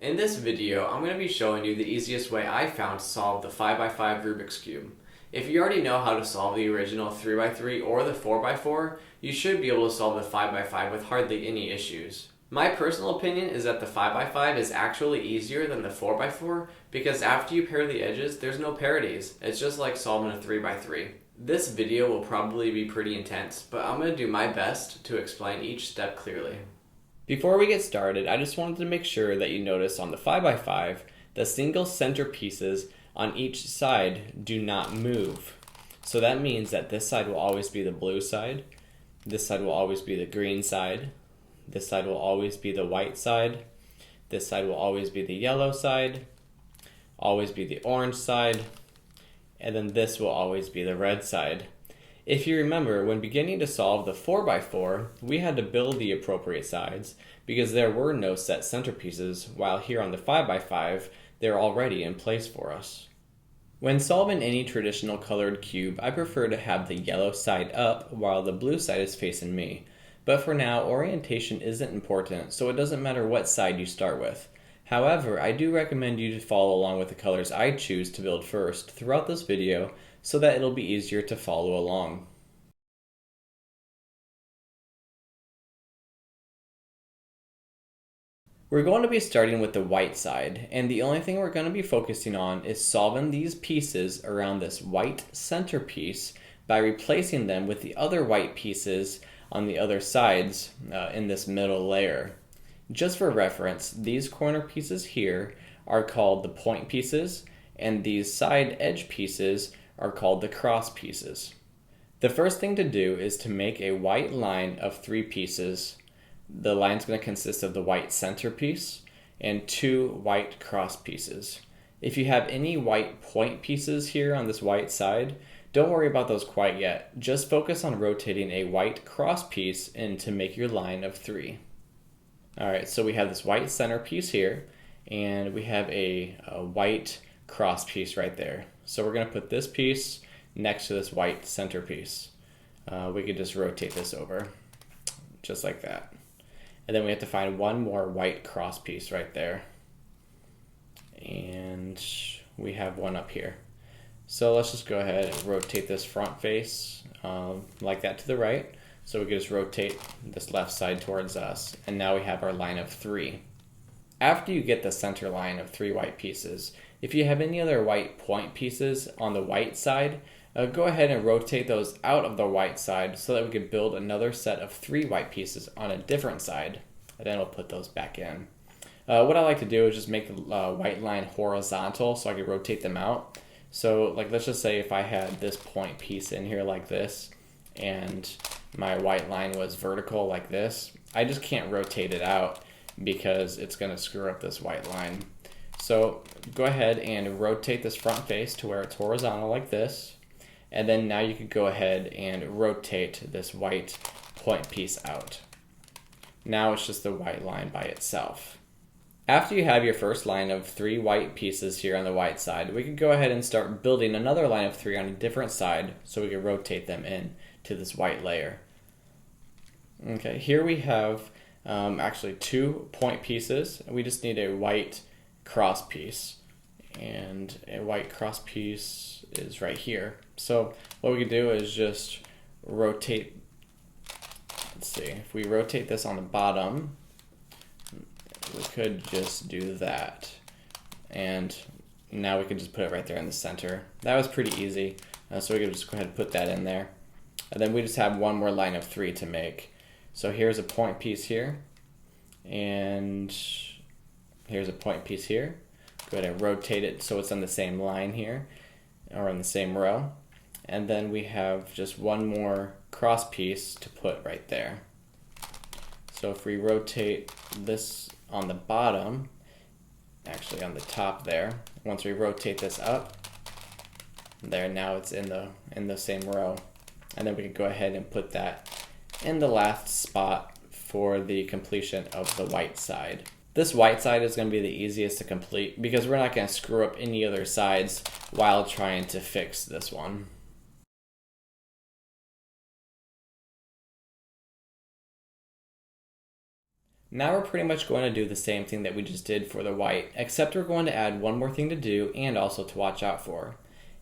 In this video, I'm going to be showing you the easiest way I found to solve the 5x5 Rubik's Cube. If you already know how to solve the original 3x3 or the 4x4, you should be able to solve the 5x5 with hardly any issues. My personal opinion is that the 5x5 is actually easier than the 4x4 because after you pair the edges, there's no parities. It's just like solving a 3x3. This video will probably be pretty intense, but I'm going to do my best to explain each step clearly. Before we get started, I just wanted to make sure that you notice on the 5x5, the single center pieces on each side do not move. So that means that this side will always be the blue side, this side will always be the green side, this side will always be the white side, this side will always be the yellow side, always be the orange side, and then this will always be the red side. If you remember, when beginning to solve the 4x4, we had to build the appropriate sides because there were no set centerpieces, while here on the 5x5, they're already in place for us. When solving any traditional colored cube, I prefer to have the yellow side up while the blue side is facing me. But for now, orientation isn't important, so it doesn't matter what side you start with. However, I do recommend you to follow along with the colors I choose to build first throughout this video so that it'll be easier to follow along. We're going to be starting with the white side, and the only thing we're going to be focusing on is solving these pieces around this white centerpiece by replacing them with the other white pieces on the other sides in this middle layer. Just for reference, these corner pieces here are called the point pieces, and these side edge pieces are called the cross pieces. The first thing to do is to make a white line of 3 pieces. The line's going to consist of the white center piece and 2 white cross pieces. If you have any white point pieces here on this white side, don't worry about those quite yet. Just focus on rotating a white cross piece in to make your line of 3. Alright, so we have this white center piece here, and we have a white cross piece right there. So we're going to put this piece next to this white center piece. We could just rotate this over, just like that. And then we have to find one more white cross piece right there. And we have one up here. So let's just go ahead and rotate this front face like that to the right. So we can just rotate this left side towards us, and now we have our line of 3. After you get the center line of 3 white pieces, if you have any other white point pieces on the white side, go ahead and rotate those out of the white side so that we can build another set of 3 white pieces on a different side, and then we'll put those back in. What I like to do is just make the white line horizontal so I can rotate them out. So like, let's just say if I had this point piece in here like this, and my white line was vertical like this, I just can't rotate it out because it's going to screw up this white line. So go ahead and rotate this front face to where it's horizontal like this, and then now you can go ahead and rotate this white point piece out. Now it's just the white line by itself. After you have your first line of 3 white pieces here on the white side, we can go ahead and start building another line of 3 on a different side so we can rotate them in to this white layer. Okay, here we have actually 2 point pieces. We just need a white cross piece, and a white cross piece is right here. So what we can do is just rotate, let's see, if we rotate this on the bottom, we could just do that, and now we can just put it right there in the center. That was pretty easy, so we can just go ahead and put that in there, and then we just have one more line of 3 to make. So here's a point piece here, and here's a point piece here. Go ahead and rotate it so it's on the same line here, or in the same row, and then we have just one more cross piece to put right there. So if we rotate this on the bottom, actually on the top there, once we rotate this up, there, now it's in the same row, and then we can go ahead and put that in the last spot for the completion of the white side. This white side is going to be the easiest to complete because we're not going to screw up any other sides while trying to fix this one. Now we're pretty much going to do the same thing that we just did for the white, except we're going to add one more thing to do and also to watch out for.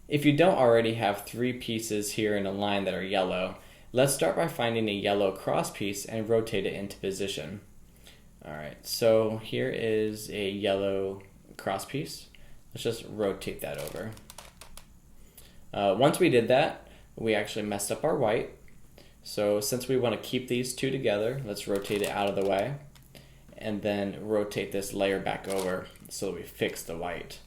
If you don't already have 3 pieces here in a line that are yellow, let's start by finding a yellow cross piece and rotate it into position. Alright, so here is a yellow cross piece. Let's just rotate that over. Once we did that, we actually messed up our white. So since we want to keep these two together, let's rotate it out of the way and then rotate this layer back over so that we fix the white.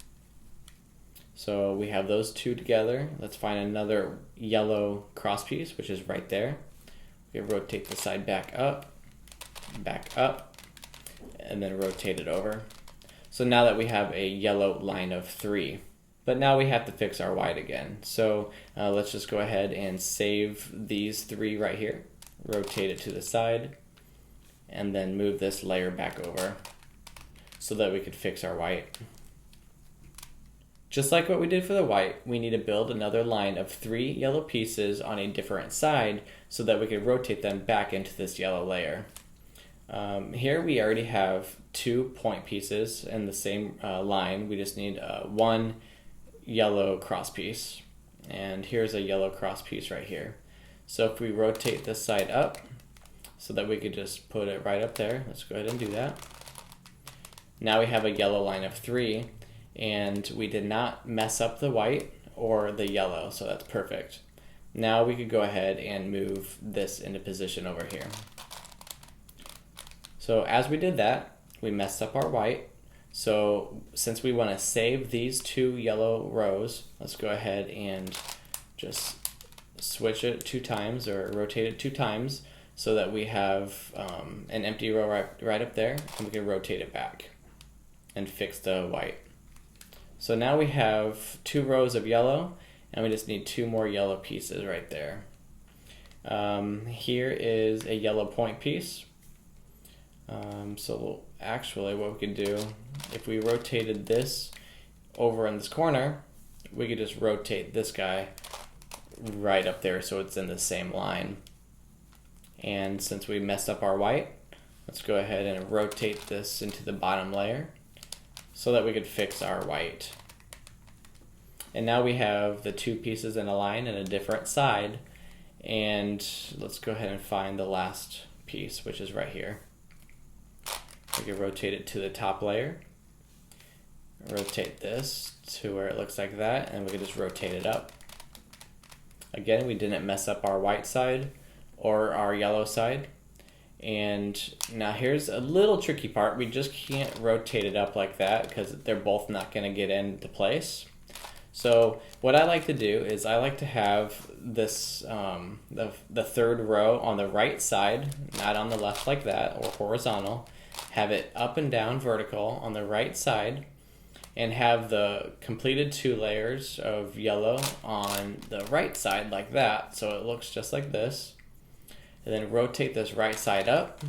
So we have those two together. Let's find another yellow cross piece, which is right there. We can rotate the side back up, and then rotate it over. So now that we have a yellow line of 3. But now we have to fix our white again. So let's just go ahead and save these 3 right here. Rotate it to the side, and then move this layer back over so that we could fix our white. Just like what we did for the white, we need to build another line of 3 yellow pieces on a different side so that we could rotate them back into this yellow layer. Here we already have 2 point pieces in the same line. We just need 1 yellow cross piece, and here's a yellow cross piece right here. So if we rotate this side up so that we could just put it right up there, let's go ahead and do that. Now we have a yellow line of 3, and we did not mess up the white or the yellow, so that's perfect. Now we could go ahead and move this into position over here. So as we did that, we messed up our white. So since we want to save these 2 yellow rows, let's go ahead and just switch it 2 times or rotate it 2 times so that we have an empty row right up there, and we can rotate it back and fix the white. So now we have 2 rows of yellow, and we just need 2 more yellow pieces right there. Here is a yellow point piece. So actually what we could do, if we rotated this over in this corner, we could just rotate this guy right up there so it's in the same line. And since we messed up our white, let's go ahead and rotate this into the bottom layer so that we could fix our white. And now we have the 2 pieces in a line and a different side. And let's go ahead and find the last piece, which is right here. We can rotate it to the top layer, rotate this to where it looks like that, and we can just rotate it up. Again, we didn't mess up our white side or our yellow side. And now here's a little tricky part. We just can't rotate it up like that because they're both not going to get into place. So what I like to do is I like to have this the third row on the right side, not on the left like that or horizontal. Have it up and down vertical on the right side, and have the completed 2 layers of yellow on the right side like that, so it looks just like this. And then rotate this right side up,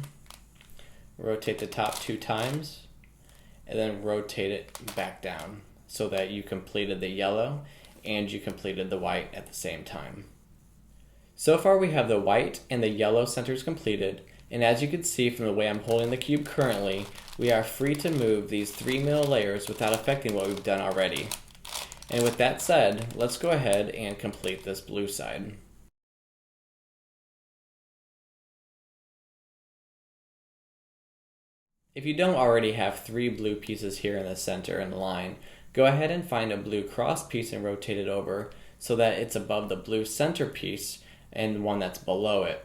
rotate the top 2 times, and then rotate it back down so that you completed the yellow and you completed the white at the same time. So far we have the white and the yellow centers completed, and as you can see from the way I'm holding the cube currently, we are free to move these 3 middle layers without affecting what we've done already. And with that said, let's go ahead and complete this blue side. If you don't already have 3 blue pieces here in the center in the line, go ahead and find a blue cross piece and rotate it over so that it's above the blue center piece and one that's below it.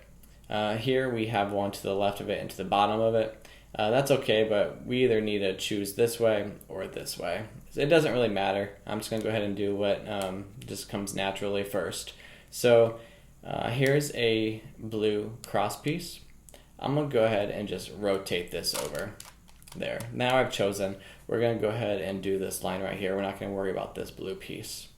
Here we have one to the left of it and to the bottom of it. That's okay, but we either need to choose this way or this way. It doesn't really matter. I'm just going to go ahead and do what just comes naturally first. So here's a blue cross piece. I'm going to go ahead and just rotate this over there. Now I've chosen. We're going to go ahead and do this line right here. We're not going to worry about this blue piece.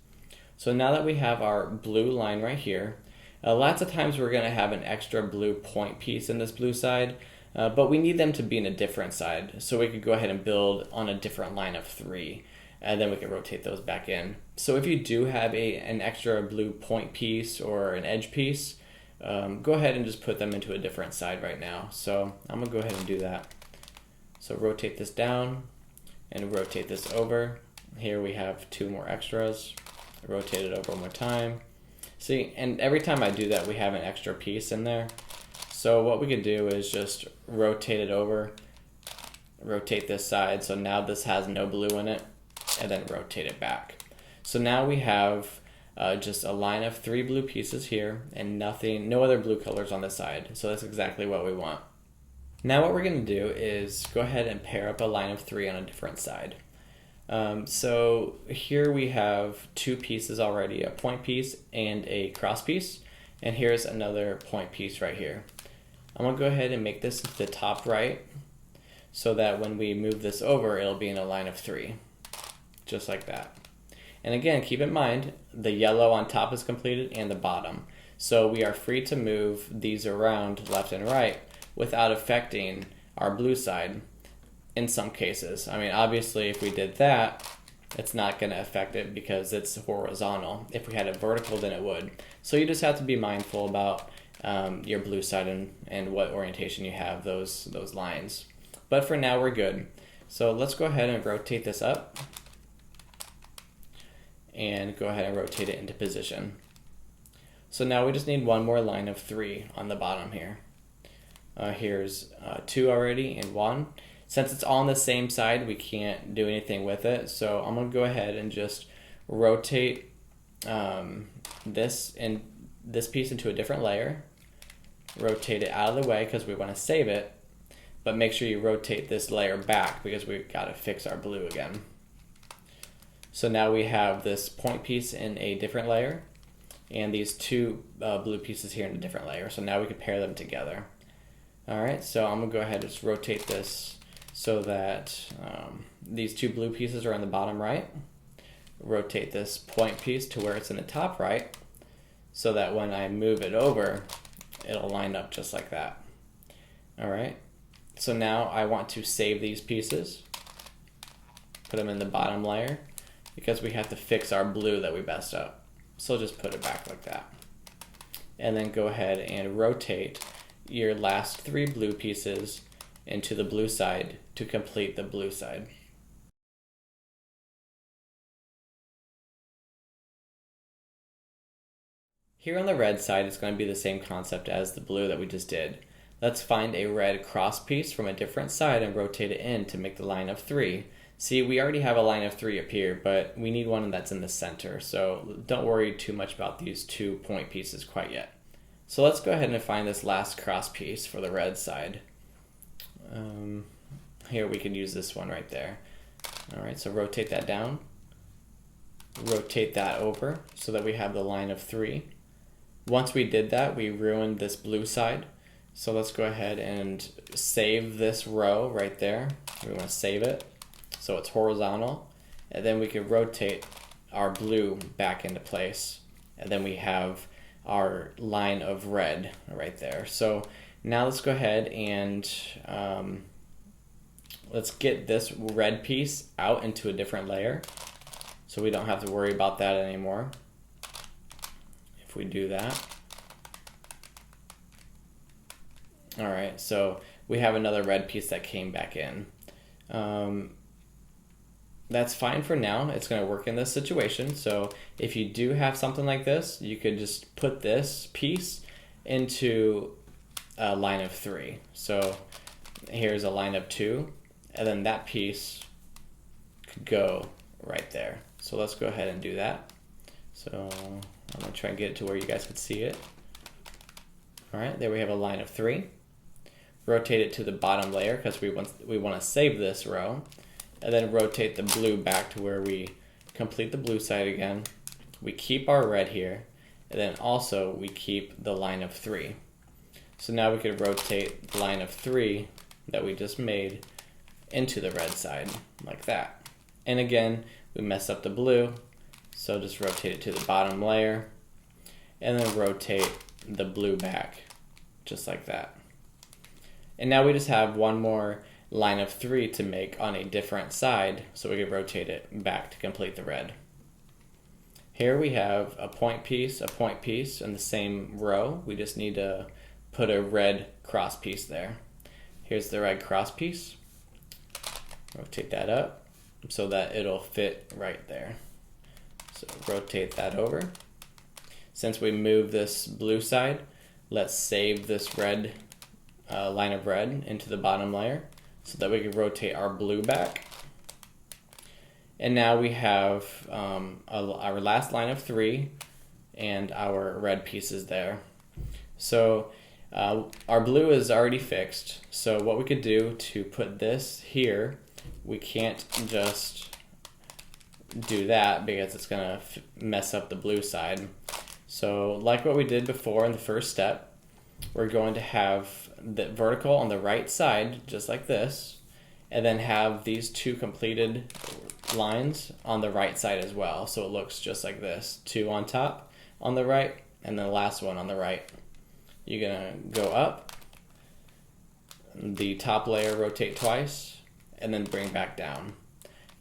So now that we have our blue line right here, lots of times we're going to have an extra blue point piece in this blue side, but we need them to be in a different side. So we could go ahead and build on a different line of 3, and then we can rotate those back in. So if you do have an extra blue point piece or an edge piece, go ahead and just put them into a different side right now. So I'm going to go ahead and do that. So rotate this down and rotate this over. Here we have two more extras. Rotate it over one more time. See, and every time I do that, we have an extra piece in there. So what we can do is just rotate it over, rotate this side, so now this has no blue in it, and then rotate it back. So now we have just a line of 3 blue pieces here, and no other blue colors on this side. So that's exactly what we want. Now what we're going to do is go ahead and pair up a line of 3 on a different side. So here we have 2 pieces already, a point piece and a cross piece, and here's another point piece right here. I'm going to go ahead and make this the top right so that when we move this over, it'll be in a line of 3, just like that. And again, keep in mind, the yellow on top is completed and the bottom. So we are free to move these around left and right without affecting our blue side in some cases. I mean, obviously, if we did that, it's not going to affect it because it's horizontal. If we had it vertical, then it would. So you just have to be mindful about your blue side and what orientation you have those lines. But for now, we're good. So let's go ahead and rotate this up and go ahead and rotate it into position. So now we just need one more line of 3 on the bottom here. Here's 2 already and 1. Since it's all on the same side, we can't do anything with it. So I'm going to go ahead and just rotate this piece into a different layer. Rotate it out of the way because we want to save it. But make sure you rotate this layer back because we've got to fix our blue again. So now we have this point piece in a different layer and these 2 blue pieces here in a different layer. So now we can pair them together. Alright, so I'm going to go ahead and just rotate this so that these 2 blue pieces are on the bottom right. Rotate this point piece to where it's in the top right so that when I move it over, it'll line up just like that. Alright, so now I want to save these pieces, put them in the bottom layer because we have to fix our blue that we messed up. So just put it back like that. And then go ahead and rotate your last 3 blue pieces into the blue side to complete the blue side. Here on the red side, it's going to be the same concept as the blue that we just did. Let's find a red cross piece from a different side and rotate it in to make the line of 3. See, we already have a line of 3 up here, but we need one that's in the center. So don't worry too much about these 2 point pieces quite yet. So let's go ahead and find this last cross piece for the red side. Here we can use this one right there. Alright, so rotate that down. Rotate that over so that we have the line of 3. Once we did that, we ruined this blue side. So let's go ahead and save this row right there. We want to save it so it's horizontal. And then we can rotate our blue back into place. And then we have our line of red right there. So now let's go ahead and let's get this red piece out into a different layer so we don't have to worry about that anymore. If we do that. Alright, so we have another red piece that came back in. That's fine for now. It's going to work in this situation. So if you do have something like this, you could just put this piece into a line of 3. So here's a line of 2, and then that piece could go right there. So let's go ahead and do that. So I'm going to try and get it to where you guys can see it. Alright, there we have a line of 3. Rotate it to the bottom layer because we want to save this row. And then rotate the blue back to where we complete the blue side again. We keep our red here, and then also we keep the line of 3. So now we could rotate the line of 3 that we just made into the red side, like that. And again, we mess up the blue, so just rotate it to the bottom layer, and then rotate the blue back, just like that. And now we just have one more line of 3 to make on a different side, so we can rotate it back to complete the red. Here we have a point piece in the same row. We just need to put a red cross piece there. Here's the red cross piece. Rotate that up so that it'll fit right there. So rotate that over. Since we moved this blue side, let's save this red line of red into the bottom layer so that we can rotate our blue back. And now we have our last line of 3 and our red pieces there. So our blue is already fixed. So what we could do to put this here, we can't just do that because it's gonna mess up the blue side. So like what we did before in the first step, we're going to have the vertical on the right side, just like this, and then have these 2 completed lines on the right side as well. So it looks just like this, 2 on top on the right, and then the last one on the right. You're gonna go up, the top layer rotate twice, and then bring back down.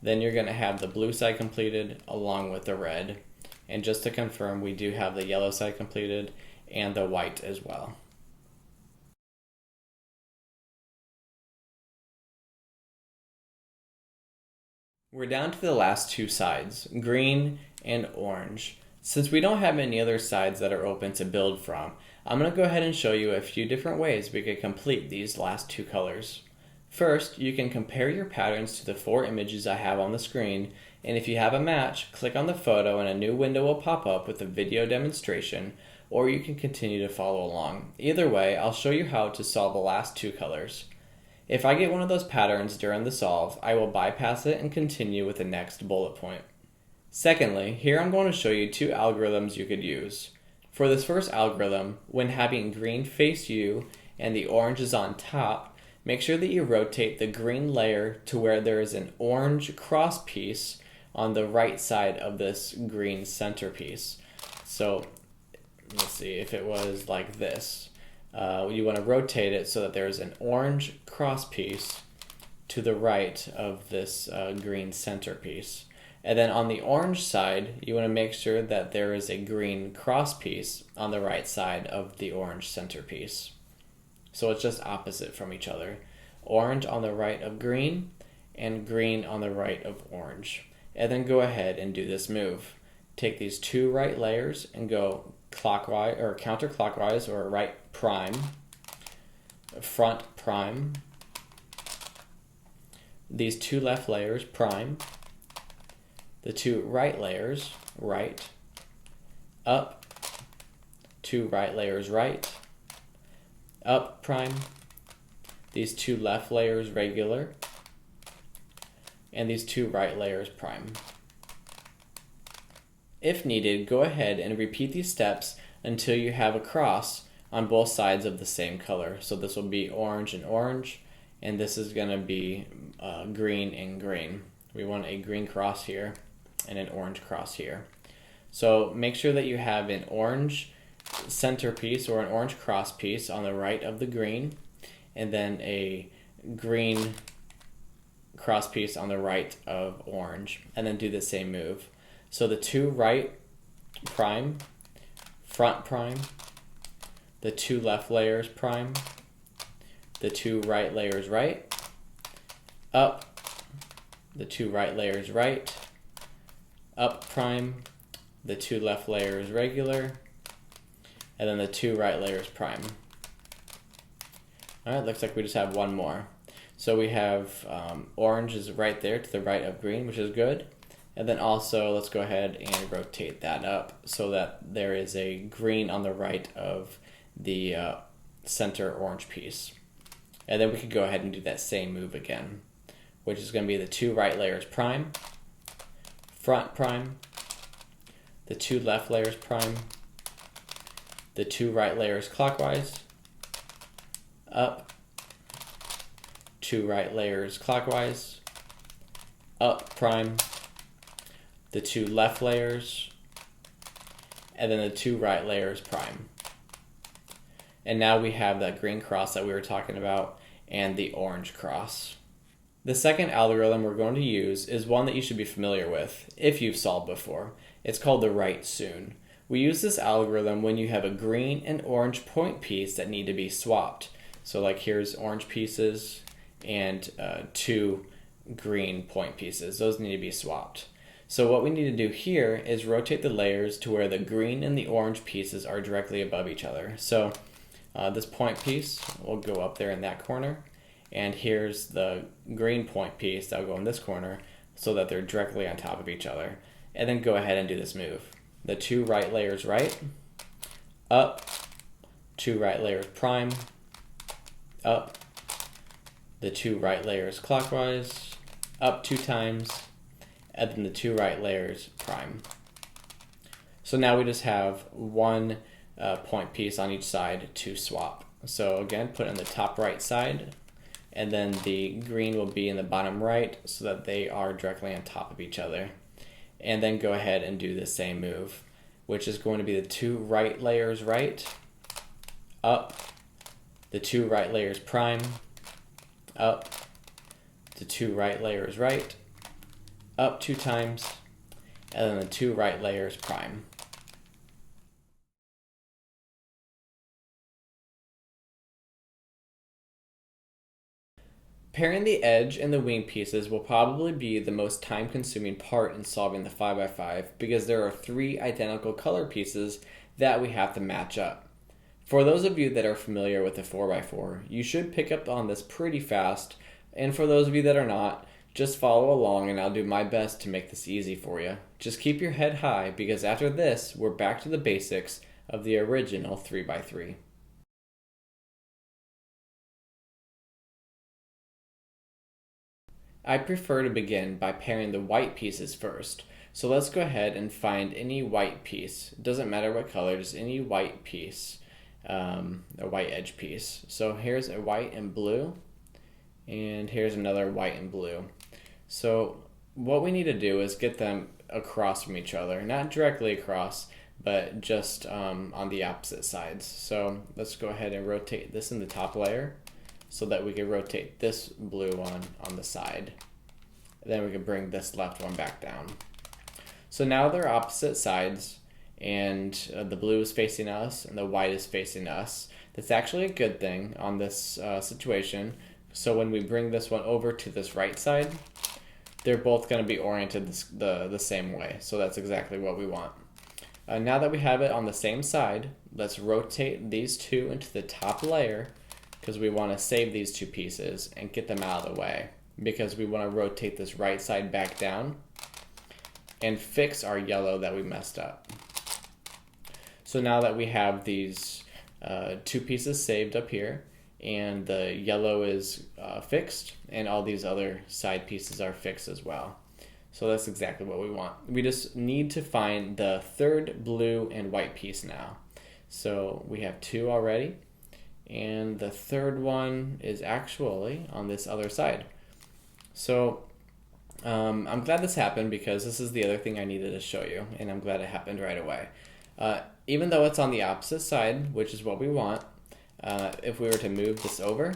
Then you're gonna have the blue side completed along with the red. And just to confirm, we do have the yellow side completed and the white as well. We're down to the last 2 sides, green and orange. Since we don't have any other sides that are open to build from, I'm going to go ahead and show you a few different ways we could complete these last 2 colors. First, you can compare your patterns to the 4 images I have on the screen, and if you have a match, click on the photo and a new window will pop up with a video demonstration, or you can continue to follow along. Either way, I'll show you how to solve the last 2 colors. If I get one of those patterns during the solve, I will bypass it and continue with the next bullet point. Secondly, here I'm going to show you 2 algorithms you could use. For this first algorithm, when having green face you and the orange is on top, make sure that you rotate the green layer to where there is an orange cross piece on the right side of this green centerpiece. So let's see, if it was like this, you want to rotate it so that there's an orange cross piece to the right of this green centerpiece. And then on the orange side, you want to make sure that there is a green cross piece on the right side of the orange centerpiece. So it's just opposite from each other. Orange on the right of green and green on the right of orange. And then go ahead and do this move. Take these 2 right layers and go clockwise or counterclockwise, or right prime, front prime. These 2 left layers prime. The 2 right layers right, up, 2 right layers right, up prime, these 2 left layers regular, and these 2 right layers prime. If needed, go ahead and repeat these steps until you have a cross on both sides of the same color. So this will be orange and orange, and this is going to be green and green. We want a green cross here and an orange cross here. So make sure that you have an orange centerpiece or an orange cross piece on the right of the green, and then a green cross piece on the right of orange, and then do the same move. So the 2 right prime, front prime, the 2 left layers prime, the 2 right layers right, up, the 2 right layers right, up prime, the 2 left layers regular, and then the 2 right layers prime. Alright, looks like we just have one more. So we have orange is right there to the right of green, which is good. And then also, let's go ahead and rotate that up so that there is a green on the right of the center orange piece. And then we could go ahead and do that same move again, which is going to be the 2 right layers prime, front prime, the 2 left layers prime, the 2 right layers clockwise, up, 2 right layers clockwise, up prime, the 2 left layers, and then the 2 right layers prime. And now we have that green cross that we were talking about and the orange cross. The second algorithm we're going to use is one that you should be familiar with if you've solved before. It's called the write soon. We use this algorithm when you have a green and orange point piece that need to be swapped. So like here's orange pieces and 2 green point pieces. Those need to be swapped. So what we need to do here is rotate the layers to where the green and the orange pieces are directly above each other. So this point piece will go up there in that corner, and here's the green point piece that will go in this corner so that they're directly on top of each other. And then go ahead and do this move. The two right layers right, up, two right layers prime, up, the two right layers clockwise, up 2 times, and then the two right layers prime. So now we just have one point piece on each side to swap. So again, put it on the top right side, and then the green will be in the bottom right so that they are directly on top of each other. And then go ahead and do the same move, which is going to be the two right layers right, up, the two right layers prime, up, the two right layers right, up 2 times, and then the two right layers prime. Pairing the edge and the wing pieces will probably be the most time-consuming part in solving the 5x5 because there are 3 identical color pieces that we have to match up. For those of you that are familiar with the 4x4, you should pick up on this pretty fast, and for those of you that are not, just follow along and I'll do my best to make this easy for you. Just keep your head high because after this, we're back to the basics of the original 3x3. I prefer to begin by pairing the white pieces first. So let's go ahead and find any white piece. It doesn't matter what color, just any white piece, a white edge piece. So here's a white and blue, and here's another white and blue. So what we need to do is get them across from each other, not directly across, but just on the opposite sides. So let's go ahead and rotate this in the top layer, so that we can rotate this blue one on the side. Then we can bring this left one back down. So now they're opposite sides, and the blue is facing us and the white is facing us. That's actually a good thing on this situation. So when we bring this one over to this right side, they're both going to be oriented the same way. So that's exactly what we want. Now that we have it on the same side, let's rotate these two into the top layer, because we want to save these 2 pieces and get them out of the way, because we want to rotate this right side back down and fix our yellow that we messed up. So now that we have these 2 pieces saved up here, and the yellow is fixed, and all these other side pieces are fixed as well. So that's exactly what we want. We just need to find the third blue and white piece now. So we have 2 already. And the third one is actually on this other side. So I'm glad this happened because this is the other thing I needed to show you, and I'm glad it happened right away. Even though it's on the opposite side, which is what we want, if we were to move this over,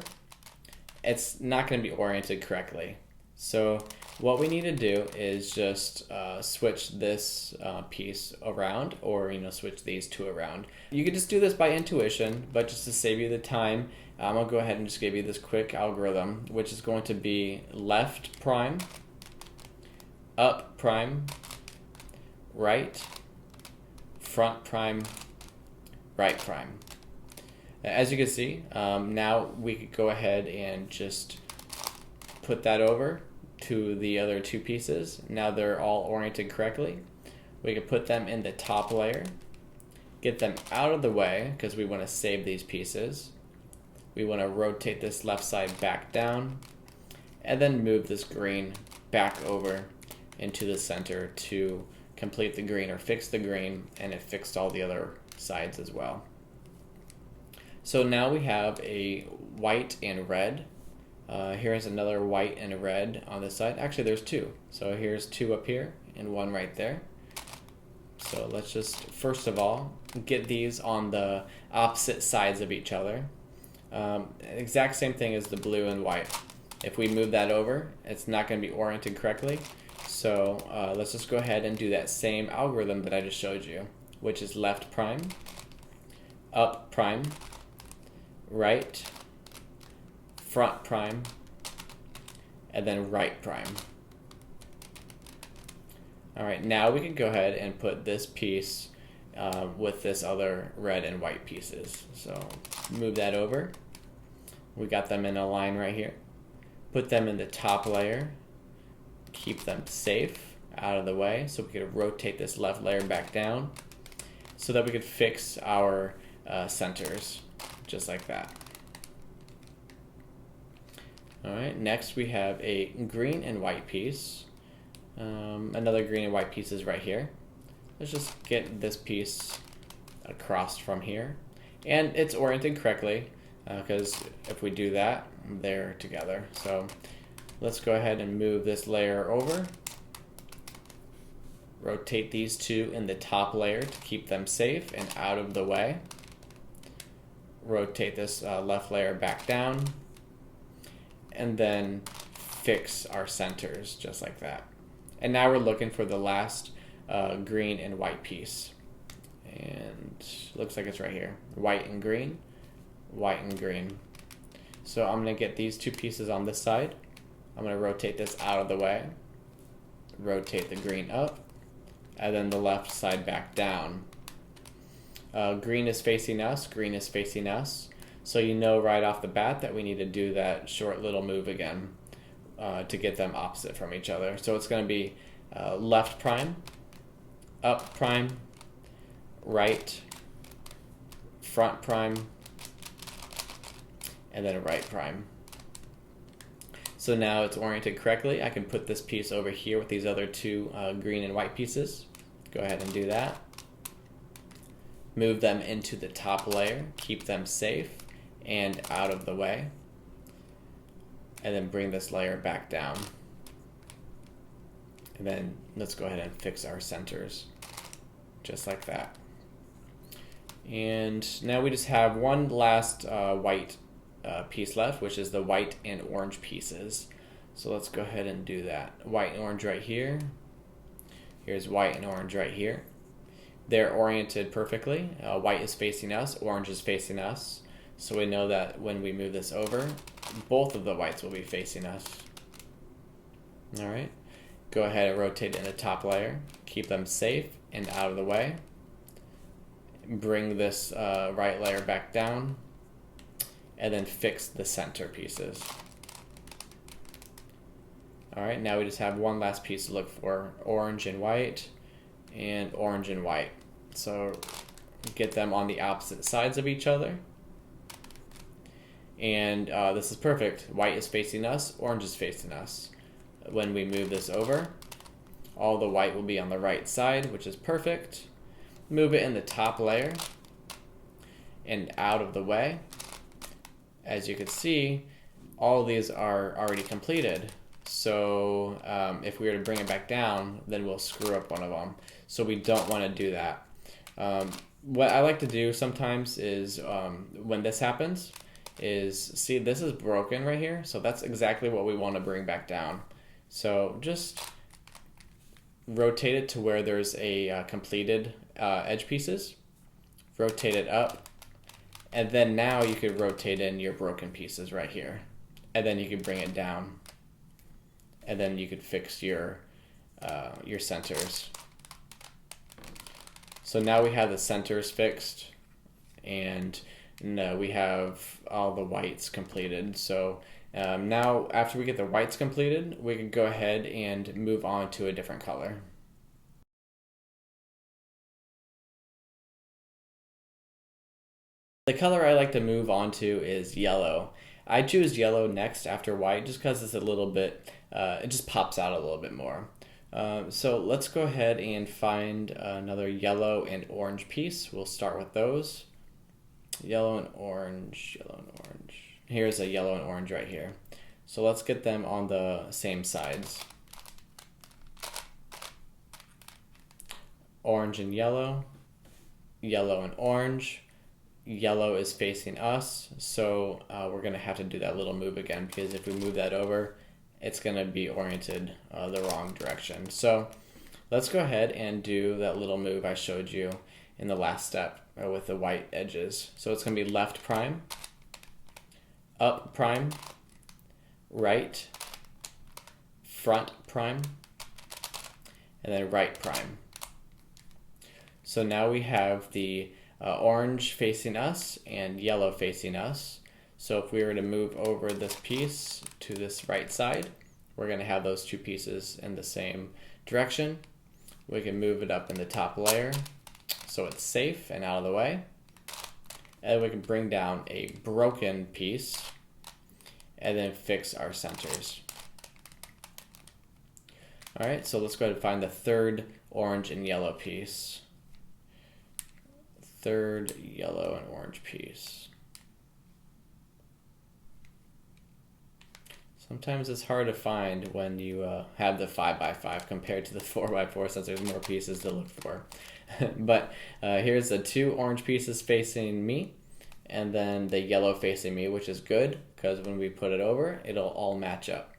it's not going to be oriented correctly. So what we need to do is just switch this piece around, or switch these 2 around. You could just do this by intuition, but just to save you the time, I'll go ahead and just give you this quick algorithm, which is going to be left prime, up prime, right, front prime, right prime. As you can see, now we could go ahead and just put that over to the other 2 pieces. Now they're all oriented correctly. We can put them in the top layer, get them out of the way because we want to save these pieces. We want to rotate this left side back down, and then move this green back over into the center to complete the green, or fix the green, and it fixed all the other sides as well. So now we have a white and red. Here's another white and red on this side. Actually, there's 2. So here's 2 up here and 1 right there. So let's just, first of all, get these on the opposite sides of each other. Exact same thing as the blue and white. If we move that over, it's not going to be oriented correctly. So let's just go ahead and do that same algorithm that I just showed you, which is left prime, up prime, right, front prime, and then right prime. All right, now we can go ahead and put this piece with this other red and white pieces. So move that over. We got them in a line right here. Put them in the top layer. Keep them safe out of the way so we could rotate this left layer back down so that we could fix our centers just like that. All right, next we have a green and white piece. Another green and white piece is right here. Let's just get this piece across from here. And it's oriented correctly because if we do that, they're together. So let's go ahead and move this layer over. Rotate these two in the top layer to keep them safe and out of the way. Rotate this left layer back down. And then fix our centers just like that. And now we're looking for the last green and white piece. And looks like it's right here. White and green, white and green. So I'm going to get these two pieces on this side. I'm going to rotate this out of the way. Rotate the green up. And then the left side back down. Green is facing us, green is facing us. So you know right off the bat that we need to do that short little move again to get them opposite from each other. So it's going to be left prime, up prime, right, front prime, and then right prime. So now it's oriented correctly. I can put this piece over here with these other two green and white pieces. Go ahead and do that. Move them into the top layer, keep them safe and out of the way. And then bring this layer back down. And then let's go ahead and fix our centers, just like that. And now we just have one last white piece left, which is the white and orange pieces. So let's go ahead and do that. White and orange right here. Here's white and orange right here. They're oriented perfectly. White is facing us, orange is facing us. So we know that when we move this over, both of the whites will be facing us. All right. Go ahead and rotate in the top layer. Keep them safe and out of the way. Bring this right layer back down. And then fix the center pieces. All right, now we just have one last piece to look for. Orange and white, and orange and white. So get them on the opposite sides of each other. And this is perfect. White is facing us, orange is facing us. When we move this over, all the white will be on the right side, which is perfect. Move it in the top layer and out of the way. As you can see, all of these are already completed. So if we were to bring it back down, then we'll screw up one of them. So we don't want to do that. What I like to do sometimes is when this happens is, see, this is broken right here. So that's exactly what we want to bring back down. So just rotate it to where there's a completed edge pieces. Rotate it up. And then now you could rotate in your broken pieces right here. And then you can bring it down. And then you could fix your centers. So now we have the centers fixed, and we have all the whites completed. So now after we get the whites completed, we can go ahead and move on to a different color. The color I like to move on to is yellow. I choose yellow next after white just because it's a little bit, it just pops out a little bit more. So let's go ahead and find another yellow and orange piece. We'll start with those. Yellow and orange, yellow and orange. Here's a yellow and orange right here. So let's get them on the same sides. Orange and yellow, yellow and orange. Yellow is facing us, so we're going to have to do that little move again, because if we move that over, it's going to be oriented the wrong direction. So let's go ahead and do that little move I showed you in the last step with the white edges. So it's going to be left prime, up prime, right, front prime, and then right prime. So now we have the orange facing us and yellow facing us. So if we were to move over this piece to this right side, we're going to have those two pieces in the same direction. We can move it up in the top layer so it's safe and out of the way. And we can bring down a broken piece and then fix our centers. All right, so let's go ahead and find the third orange and yellow piece. Third yellow and orange piece. Sometimes it's hard to find when you have the 5x5 compared to the 4x4 since there's more pieces to look for. But here's the two orange pieces facing me and then the yellow facing me, which is good because when we put it over, it'll all match up.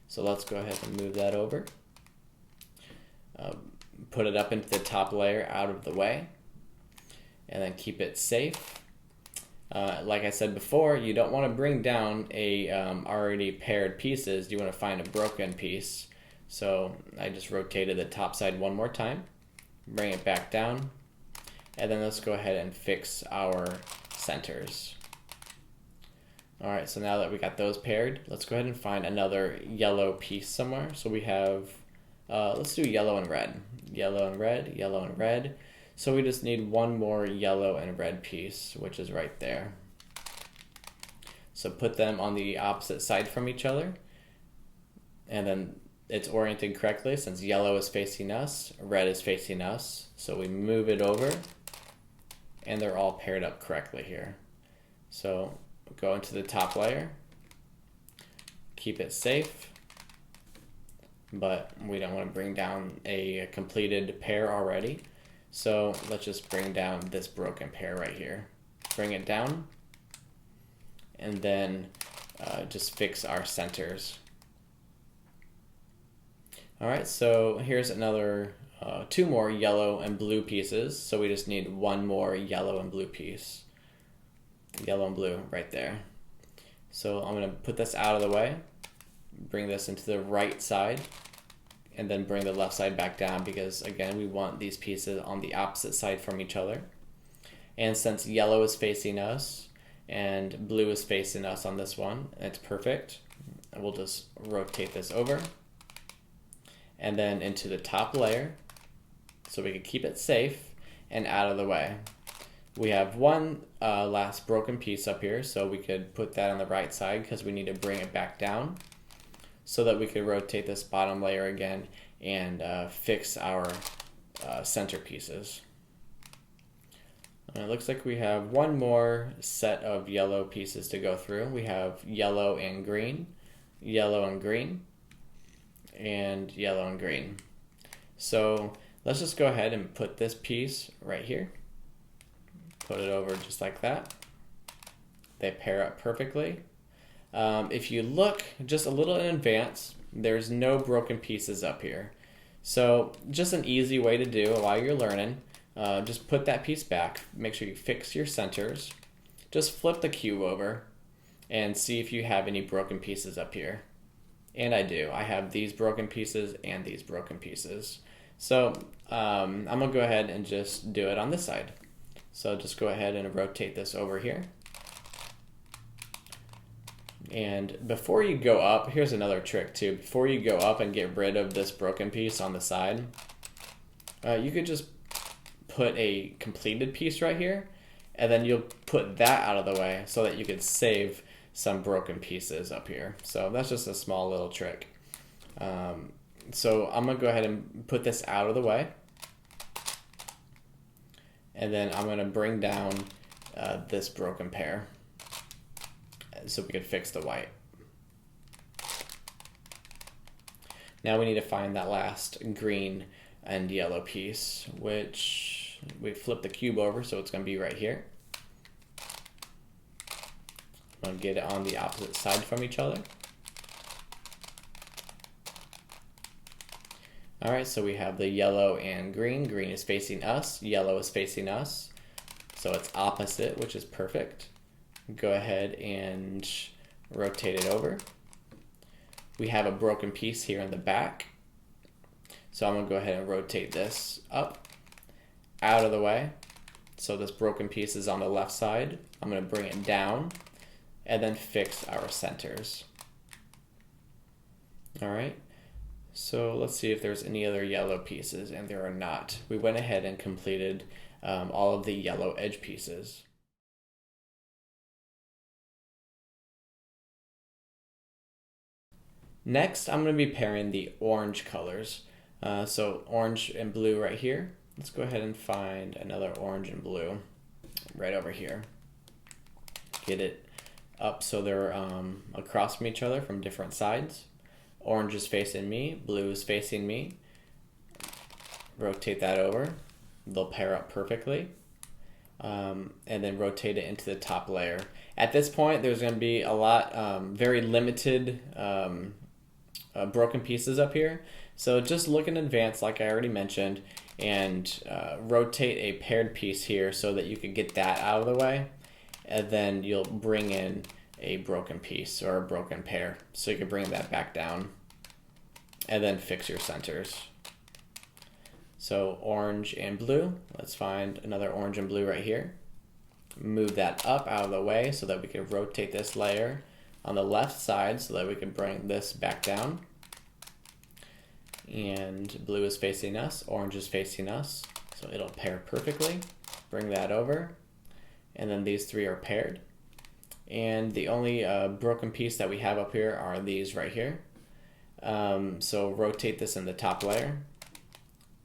So let's go ahead and move that over. Put it up into the top layer out of the way and then keep it safe. Like I said before, you don't want to bring down a already paired pieces. You want to find a broken piece. So I just rotated the top side one more time, bring it back down, and then let's go ahead and fix our centers. All right, so now that we got those paired, let's go ahead and find another yellow piece somewhere. So we have, let's do yellow and red. Yellow and red, yellow and red. So we just need one more yellow and red piece, which is right there. So put them on the opposite side from each other. And then it's oriented correctly since yellow is facing us, red is facing us. So we move it over and they're all paired up correctly here. So go into the top layer, keep it safe, but we don't want to bring down a completed pair already. So let's just bring down this broken pair right here. Bring it down, and then just fix our centers. All right, so here's another two more yellow and blue pieces. So we just need one more yellow and blue piece. Yellow and blue right there. So I'm gonna put this out of the way, bring this into the right side, and then bring the left side back down because again we want these pieces on the opposite side from each other. And since yellow is facing us and blue is facing us on this one, it's perfect. And we'll just rotate this over and then into the top layer so we can keep it safe and out of the way. We have one last broken piece up here, so we could put that on the right side because we need to bring it back down so that we could rotate this bottom layer again and fix our center pieces. And it looks like we have one more set of yellow pieces to go through. We have yellow and green, yellow and green, and yellow and green. So let's just go ahead and put this piece right here. Put it over just like that. They pair up perfectly. If you look just a little in advance, there's no broken pieces up here. So just an easy way to do while you're learning, just put that piece back, make sure you fix your centers, just flip the cube over and see if you have any broken pieces up here. And I do. I have these broken pieces and these broken pieces. So I'm gonna go ahead and just do it on this side. So just go ahead and rotate this over here. And before you go up, here's another trick too. Before you go up and get rid of this broken piece on the side, you could just put a completed piece right here, and then you'll put that out of the way so that you could save some broken pieces up here. So that's just a small little trick. So I'm gonna go ahead and put this out of the way. And then I'm going to bring down this broken pair so we can fix the white. Now we need to find that last green and yellow piece, which we flip the cube over, so it's going to be right here. I'm going to get it on the opposite side from each other. All right, so we have the yellow and green. Green is facing us, yellow is facing us. So it's opposite, which is perfect. Go ahead and rotate it over. we have a broken piece here in the back. So I'm going to go ahead and rotate this up, out of the way. So this broken piece is on the left side. I'm going to bring it down and then fix our centers. All right. So let's see if there's any other yellow pieces, and there are not. We went ahead and completed all of the yellow edge pieces. Next, I'm going to be pairing the orange colors. So orange and blue right here. Let's go ahead and find another orange and blue right over here. Get it up so they're across from each other from different sides. Orange is facing me, blue is facing me. Rotate that over. They'll pair up perfectly. And then rotate it into the top layer. At this point, there's going to be a lot, very limited broken pieces up here. So just look in advance, like I already mentioned, and rotate a paired piece here so that you can get that out of the way. And then you'll bring in a broken piece or a broken pair. So you can bring that back down and then fix your centers. So orange and blue, let's find another orange and blue right here. Move that up out of the way so that we can rotate this layer on the left side so that we can bring this back down. And blue is facing us, orange is facing us, so it'll pair perfectly. Bring that over, and then these three are paired. And the only broken piece that we have up here are these right here. So rotate this in the top layer,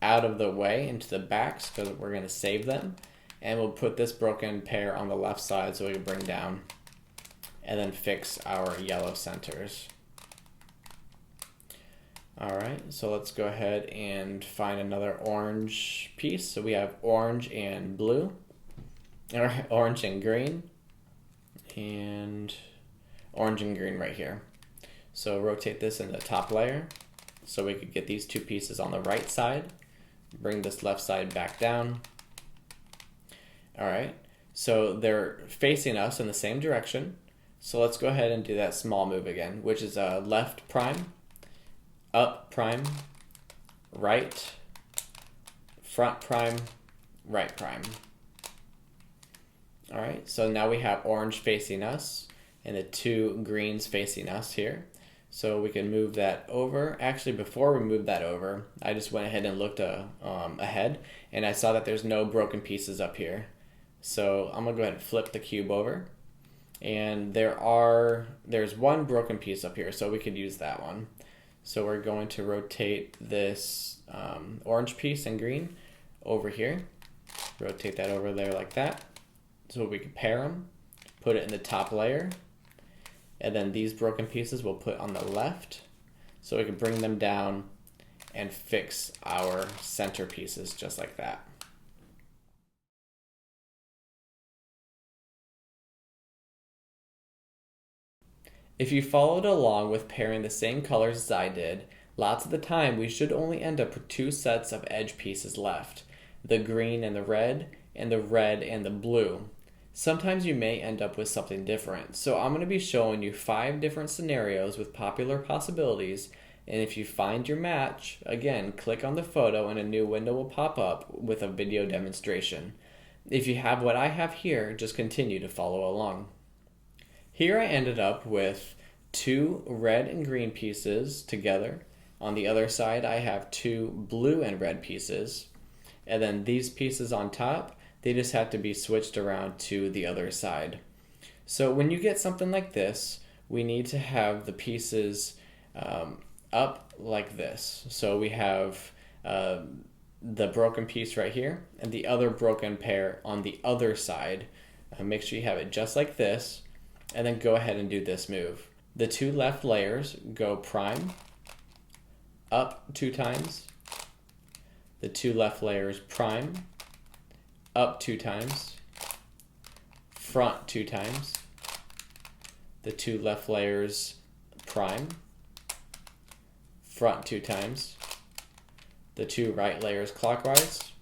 out of the way into the backs because we're going to save them. And we'll put this broken pair on the left side so we can bring down and then fix our yellow centers. All right, so let's go ahead and find another orange piece. So we have orange and blue, or orange and green, and orange and green right here. So rotate this in the top layer so we could get these two pieces on the right side. Bring this left side back down. All right, so they're facing us in the same direction. So let's go ahead and do that small move again, which is a left prime, up prime, right, front prime, right prime. All right, so now we have orange facing us and the two greens facing us here. So we can move that over. Actually, before we move that over, I just went ahead and looked ahead, and I saw that there's no broken pieces up here. So I'm gonna go ahead and flip the cube over, and there's one broken piece up here, so we could use that one. So we're going to rotate this orange piece and green over here. Rotate that over there like that, so we can pair them. Put it in the top layer, and then these broken pieces we'll put on the left, so we can bring them down and fix our center pieces just like that. If you followed along with pairing the same colors as I did, lots of the time we should only end up with two sets of edge pieces left, the green and the red and the blue. Sometimes you may end up with something different, so I'm going to be showing you 5 different scenarios with popular possibilities, and if you find your match, again, click on the photo and a new window will pop up with a video demonstration. If you have what I have here, just continue to follow along. Here I ended up with 2 red and green pieces together. On the other side I have 2 blue and red pieces. And then these pieces on top, they just have to be switched around to the other side. So when you get something like this, we need to have the pieces up like this. So we have the broken piece right here and the other broken pair on the other side. Make sure you have it just like this. And then go ahead and do this move. The 2 left layers go prime, up 2 times. The 2 left layers prime, up 2 times. Front 2 times. The 2 left layers prime, front 2 times. The 2 right layers clockwise,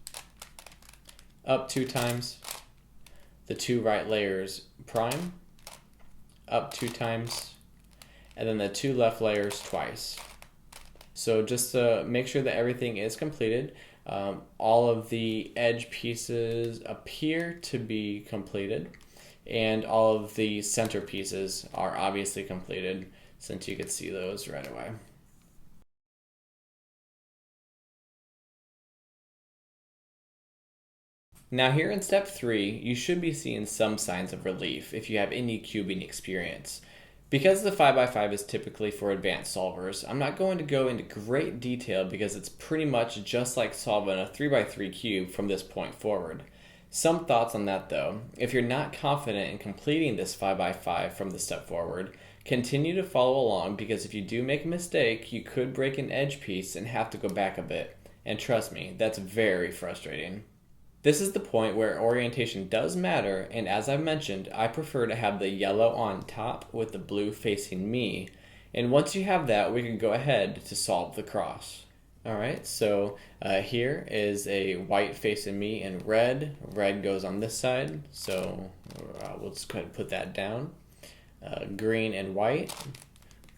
up 2 times. The 2 right layers prime, up 2 times, and then the 2 left layers twice. So just to make sure that everything is completed, all of the edge pieces appear to be completed, and all of the center pieces are obviously completed, since you could see those right away. Now here in step 3, you should be seeing some signs of relief if you have any cubing experience. Because the 5x5 is typically for advanced solvers, I'm not going to go into great detail because it's pretty much just like solving a 3x3 cube from this point forward. Some thoughts on that though. If you're not confident in completing this 5x5 from this step forward, continue to follow along, because if you do make a mistake, you could break an edge piece and have to go back a bit. And trust me, that's very frustrating. This is the point where orientation does matter, and as I've mentioned, I prefer to have the yellow on top with the blue facing me. And once you have that, we can go ahead to solve the cross. Alright, so here is a white facing me and red. Red goes on this side, so we'll just go ahead and put that down. Green and white.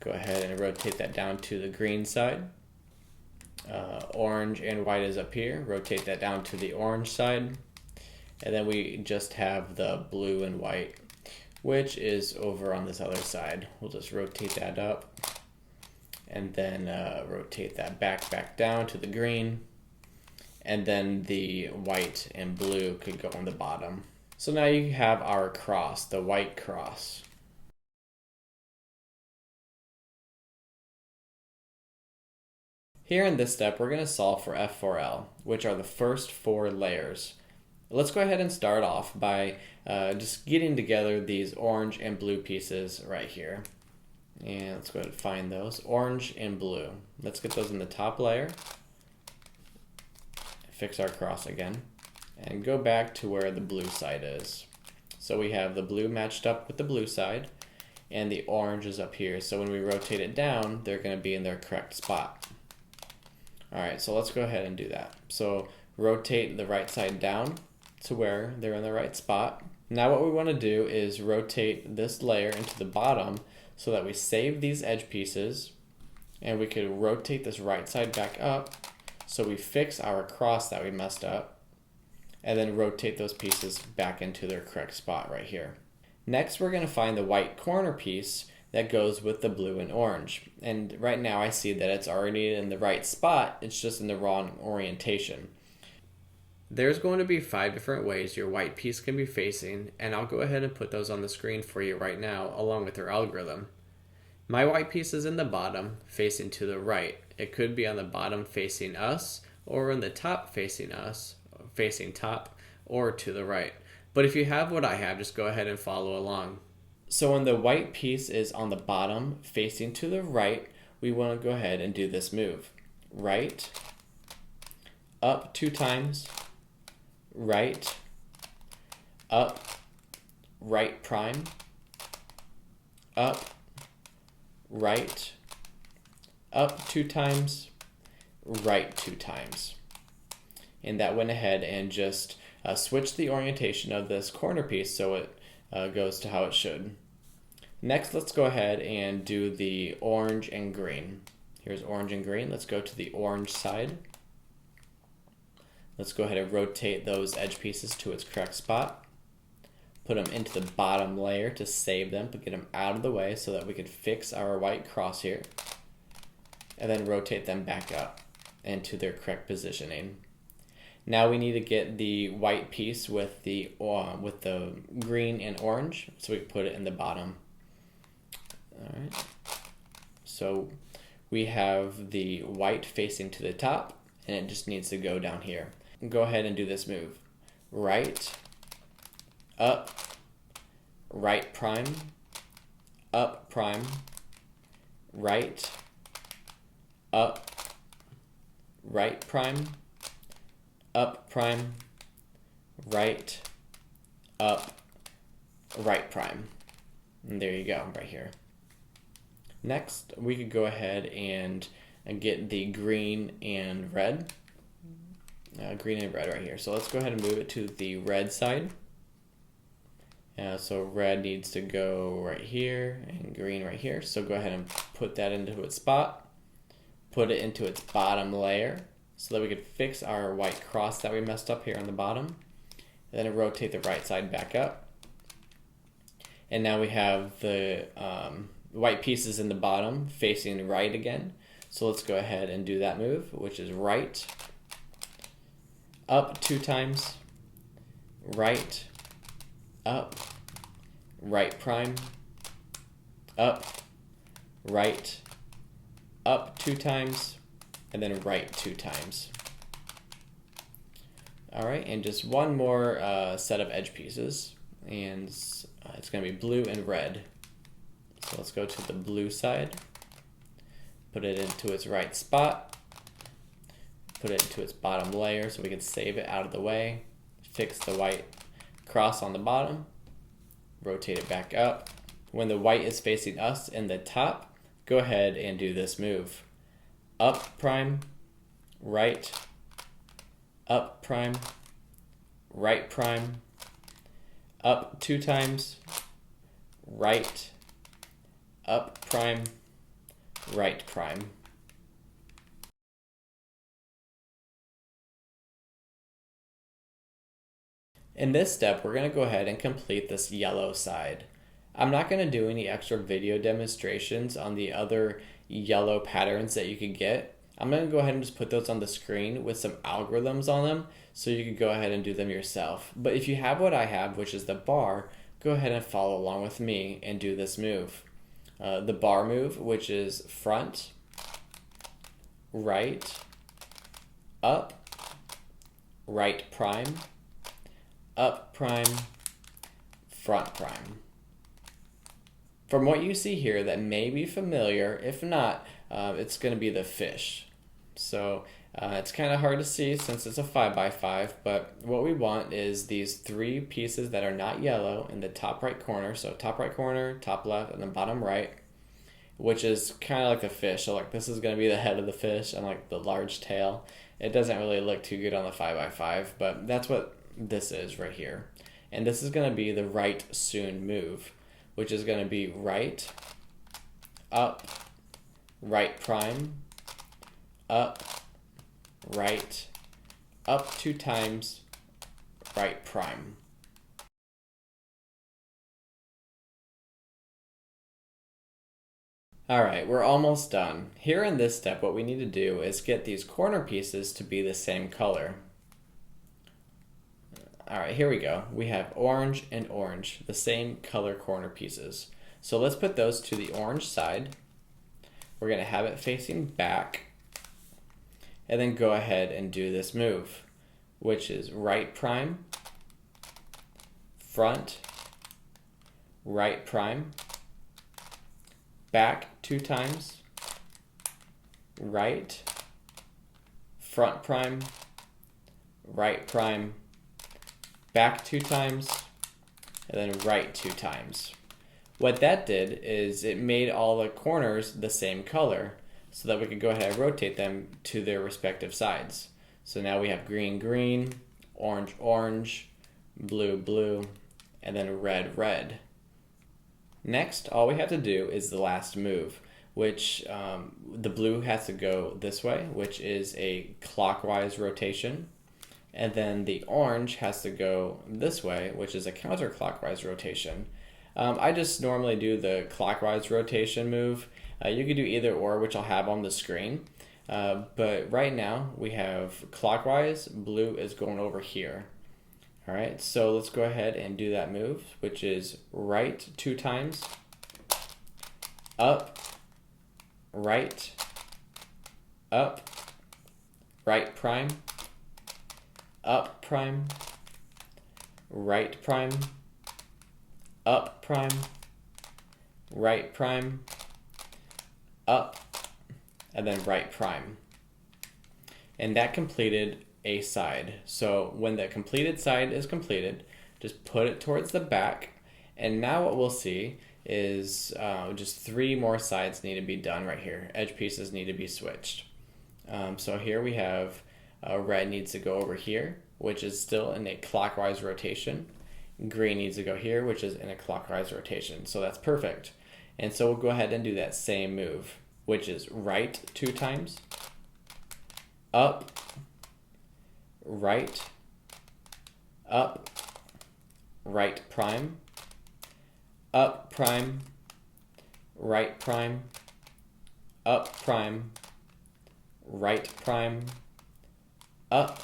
Go ahead and rotate that down to the green side. Orange and white is up here. Rotate that down to the orange side. And then we just have the blue and white, which is over on this other side. We'll just rotate that up. And then rotate that back down to the green. And then the white and blue could go on the bottom. So now you have our cross, the white cross. Here in this step, we're going to solve for F4L, which are the first 4 layers. Let's go ahead and start off by just getting together these orange and blue pieces right here. And let's go ahead and find those, orange and blue. Let's get those in the top layer. Fix our cross again. And go back to where the blue side is. So we have the blue matched up with the blue side, and the orange is up here. So when we rotate it down, they're going to be in their correct spot. Alright, so let's go ahead and do that. So rotate the right side down to where they're in the right spot. Now what we want to do is rotate this layer into the bottom so that we save these edge pieces, and we could rotate this right side back up so we fix our cross that we messed up, and then rotate those pieces back into their correct spot right here. Next, we're going to find the white corner piece that goes with the blue and orange. And right now I see that it's already in the right spot, it's just in the wrong orientation. There's going to be 5 different ways your white piece can be facing, and I'll go ahead and put those on the screen for you right now along with their algorithm. My white piece is in the bottom facing to the right. It could be on the bottom facing us, or in the top facing us, facing top, or to the right. But if you have what I have, just go ahead and follow along. So when the white piece is on the bottom facing to the right, we want to go ahead and do this move. Right, up 2 times, right, up, right prime, up, right, up 2 times, right 2 times. And that went ahead and just switched the orientation of this corner piece so it goes to how it should. Next, let's go ahead and do the orange and green. Here's orange and green. Let's go to the orange side. Let's go ahead and rotate those edge pieces to its correct spot. Put them into the bottom layer to save them, but get them out of the way so that we could fix our white cross here. And then rotate them back up into their correct positioning. Now we need to get the white piece with the green and orange, so we can put it in the bottom. Alright, so we have the white facing to the top, and it just needs to go down here. Go ahead and do this move. Right, up, right prime, up prime, right, up, right prime, up prime, right, up, right prime. And there you go, right here. Next, we could go ahead and get the green and red. Green and red right here. So let's go ahead and move it to the red side. So red needs to go right here and green right here. So go ahead and put that into its spot. Put it into its bottom layer so that we could fix our white cross that we messed up here on the bottom. And then rotate the right side back up. And now we have the white pieces in the bottom facing right again. So let's go ahead and do that move, which is right, up 2 times, right, up, right prime, up, right, up 2 times, and then right 2 times. All right, and just one more set of edge pieces, and it's going to be blue and red. So let's go to the blue side, put it into its right spot, put it into its bottom layer so we can save it out of the way, fix the white cross on the bottom, rotate it back up. When the white is facing us in the top, go ahead and do this move. Up prime, right, up prime, right prime, up 2 times, right, up prime, right prime. In this step, we're going to go ahead and complete this yellow side. I'm not going to do any extra video demonstrations on the other yellow patterns that you could get. I'm going to go ahead and just put those on the screen with some algorithms on them so you can go ahead and do them yourself. But if you have what I have, which is the bar, go ahead and follow along with me and do this move. The bar move, which is front, right, up, right prime, up prime, front prime. From what you see here, that may be familiar. If not, it's going to be the fish. So it's kind of hard to see since it's a 5x5, but what we want is these 3 pieces that are not yellow in the top right corner. So top right corner, top left, and then bottom right, which is kind of like the fish. So like this is going to be the head of the fish and like the large tail. It doesn't really look too good on the 5x5, but that's what this is right here. And this is going to be the right soon move, which is going to be right, up, right prime, up, right, up 2 times, right prime. All right, we're almost done. Here in this step, what we need to do is get these corner pieces to be the same color. All right, here we go. We have orange and orange, the same color corner pieces. So let's put those to the orange side. We're going to have it facing back. And then go ahead and do this move, which is right prime, front, right prime, back 2 times, right, front prime, right prime, back 2 times, and then right 2 times. What that did is it made all the corners the same color so that we could go ahead and rotate them to their respective sides. So now we have green, green, orange, orange, blue, blue, and then red, red. Next, all we have to do is the last move, which the blue has to go this way, which is a clockwise rotation. And then the orange has to go this way, which is a counterclockwise rotation. I just normally do the clockwise rotation move. You could do either or, which I'll have on the screen. But right now we have clockwise, blue is going over here. All right, so let's go ahead and do that move, which is right 2 times, up, right, up, right prime, up prime, right prime, up prime, right prime, up, and then right prime. And that completed a side. So when the completed side is completed, just put it towards the back. And now what we'll see is just 3 more sides need to be done right here. Edge pieces need to be switched. So here we have red needs to go over here, which is still in a clockwise rotation. Green needs to go here, which is in a clockwise rotation. So that's perfect. And so we'll go ahead and do that same move, which is right 2 times, up, right, up, right prime, up prime, right prime, up prime, right prime, up,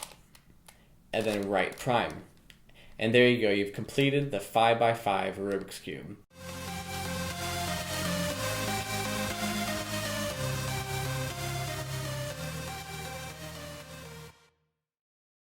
and then right prime. And there you go, you've completed the 5x5 Rubik's Cube.